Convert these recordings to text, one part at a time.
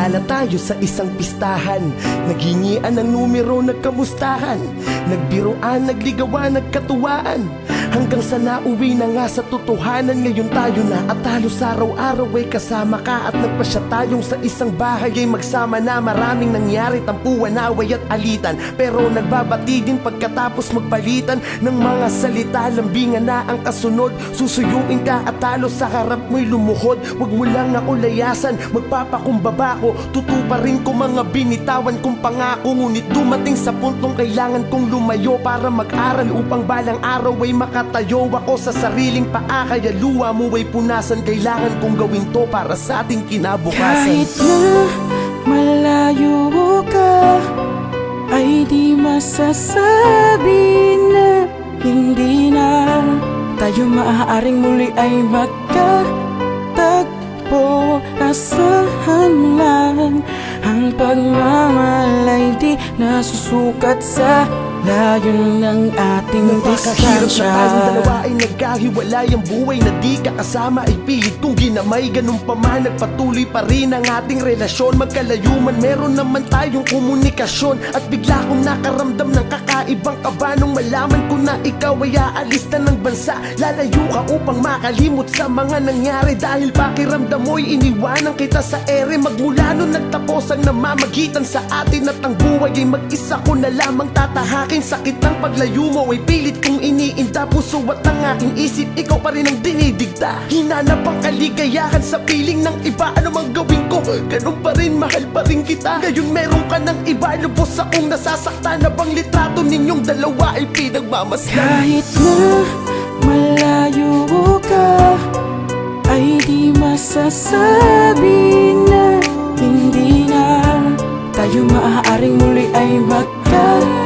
Nagkilala tayo sa isang pistahan, naghingian ng numero, nagkamustahan, nagbiruan, nagligawan, nagkatuwaan, hanggang sa nauwi na nga sa totohanan. Ngayon tayo na at halos araw-araw ay kasama ka, at nagpasya tayong sa isang bahay ay magsama na. Maraming nangyari, tampuan, away at alitan, pero nagbabati din pagkatapos magpalitan ng mga salita. Lambingan na ang kasunod, susuyuin ka at talo sa harap mo'y lumuhod. Huwag mo lang ako layasan, magpapakumbaba ko, tutuparin ko mga binitawan kong pangako. Ngunit dumating sa puntong kailangan kong lumayo para mag-aral, upang balang araw ay makatayo ako sa sariling paa. Kaya luha mo ay punasan, kailangan kong gawin to para sa ating kinabukasan. Kahit na malayo ka, ay di masasabi na hindi na tayo maaaring muli ay magkatagpo. Asahan lang ang pagmamalay, di nasusukat sa layo ng ating distansya. Napakahirap na tayong dalawa ay nagkahiwalay, ang buhay na di kakasama ay pilit kong ginamay. Ganun pa man, nagpatuloy pa rin ang ating relasyon. Magkalayo man, meron naman tayong komunikasyon, at bigla kong nakaramdam ng kakaibang kaba nung malaman ko na ikaw ay aalis na ng bansa. Lalayo ka upang makalimot sa mga nangyari, dahil pakiramdam mo'y iniwanan kita sa ere. Magmula nun nagtapos ang namamagitan sa atin, at ang buhay ay mag-isa ko na lamang tatahakin. Sakit ng paglayo mo ay pilit kong iniinda, puso at ang aking isip, ikaw pa rin ang dinidigta. Hinanap ang kaligayahan sa piling ng iba, ano mang gawin ko, ganun pa rin, mahal pa rin kita. Ngayon meron ka ng iba, lubos akong nasasaktan, na bang litrato ninyong dalawa ay pinagmamasdan. Kahit na malayo ka, ay di masasabi na hindi na tayo maaaring muli ay magkatagpo.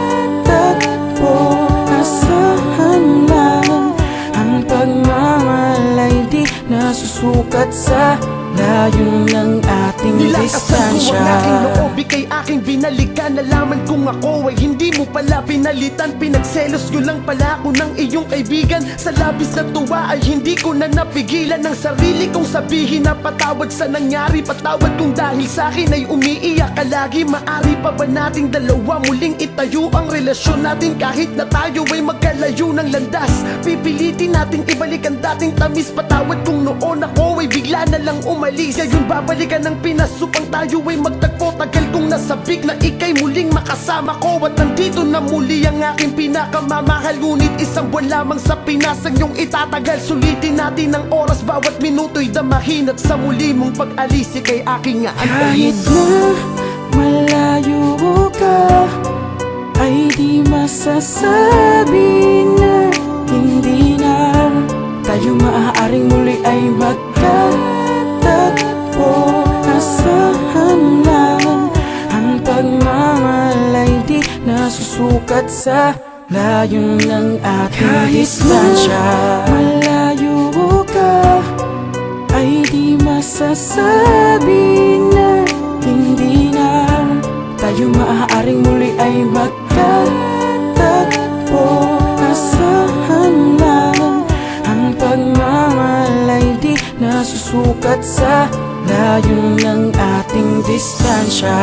Asahan lang ang pagmamalay, di nasusukat sa layo ng ating distansya. Nilakasan ko ang aking loob, ika'y aking binalikan. Nalaman kong ako ay hindi mo pala pinalitan. Pinagselos nyo lang pala ako ng iyong kaibigan. Sa labis na tuwa ay hindi ko na napigilan ng sarili kong sabihin na patawad sa nangyari. Patawad kung dahil sa'kin ay umiiyak ka lagi. Maari pa ba nating dalawa muling itayo ang relasyon natin, kahit na tayo ay magkalayo ng landas? Pipilitin nating ibalik ang dating tamis. Patawad kung noon ako ay bigla na lang umalis. Ngayon babalikan ng Pinas upang tayo ay magtagpo. Tagal kong nasabik na ika'y muling makasama ko, at nandito na muli ang aking pinakamamahal. Ngunit isang buwan lamang sa Pinas ang iyong itatagal. Sulitin natin ang oras, bawat minuto'y damahin, at sa muli mong pag-alis ika'y aking aantayin. Kahit na malayo ka, ay di masasabi na hindi na tayo maaaring muli ay magkatagpo. Asahan lang ang pagmamalay, di nasusukat sa layo ng ating distansya. Malayo ka, ay di masasabi na hindi na tayo maaaring muli ay magkatagpo. Asahan lang ang pagmamalay, di nasusukat sa layo ng ating distansya.